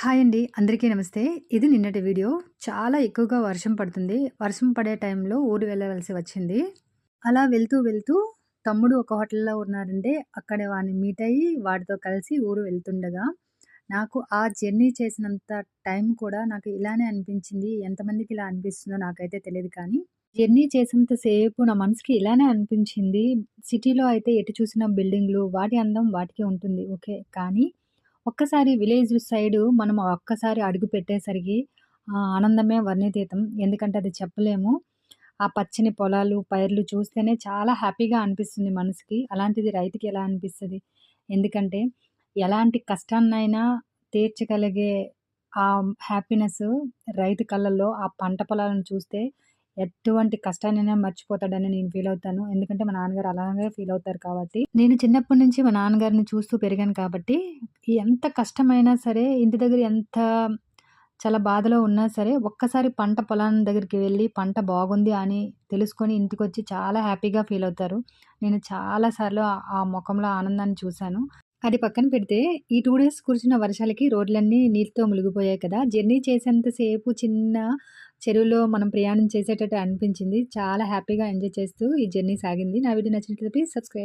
Hi అండి. అందరికీ నమస్తే. ఇది నిన్నటి వీడియో. చాలా ఎక్కువగా వర్షం పడుతుంది. వర్షం పడే టైంలో ఊరు వెళ్ళవలసి వచ్చింది. అలా వెళ్తూ తమ్ముడు ఒక హోటల్‌లో ఉన్నారండి. అక్కడ వాడిని మీట్ అయ్యి వాడితో కలిసి ఊరు వెళ్తుండగా, నాకు ఆ జర్నీ చేసినంత టైం కూడా నాకు ఇలానే అనిపించింది. ఎంతమందికి ఇలా అనిపిస్తుందో నాకైతే తెలీదు కానీ, జర్నీ చేసినంత సేపు నా మనసుకి ఇలానే అనిపించింది. సిటీలో అయితే ఎటు చూసినా బిల్డింగ్‌లు, వాటి అందం వాటికే ఉంటుంది. ఓకే. కానీ ఒక్కసారి విలేజ్ సైడు మనం ఒక్కసారి అడుగు పెట్టేసరికి ఆ ఆనందమే వర్ణితీతం. ఎందుకంటే అది చెప్పలేము. ఆ పచ్చని పొలాలు, పైర్లు చూస్తేనే చాలా హ్యాపీగా అనిపిస్తుంది మనసుకి. అలాంటిది రైతుకి ఎలా అనిపిస్తది? ఎందుకంటే ఎలాంటి కష్టాన్నైనా తీర్చగలిగే హ్యాపీనెస్ రైతు కళ్ళల్లో ఆ పంట పొలాలను చూస్తే ఎటువంటి కష్టాన్నైనా మర్చిపోతాడని నేను ఫీల్ అవుతాను. ఎందుకంటే మా నాన్నగారు అలాగే ఫీల్ అవుతారు కాబట్టి. నేను చిన్నప్పటి నుంచి మా నాన్నగారిని చూస్తూ పెరిగాను కాబట్టి ఎంత కష్టమైనా సరే, ఇంటి దగ్గర ఎంత చాలా బాధలో ఉన్నా సరే, ఒక్కసారి పంట పొలం దగ్గరికి వెళ్లి పంట బాగుంది అని తెలుసుకొని ఇంటికొచ్చి చాలా హ్యాపీగా ఫీల్ అవుతారు. నేను చాలా సార్లు ఆ మొఖంలో ఆనందాన్ని చూసాను. అది పక్కన పెడితే ఈ 2 డేస్ కురిసిన వర్షాలకి రోడ్లన్నీ నీటితో మునిగిపోయాయి కదా! జర్నీ చేసేంత సేపు చిన్న చెరువులో మనం ప్రయాణం చేసేటట్టు అనిపించింది. చాలా హ్యాపీగా ఎంజాయ్ చేస్తూ ఈ జర్నీ సాగింది. నా వీడియో నచ్చినట్లయితే ప్లీజ్ సబ్స్క్రైబ్.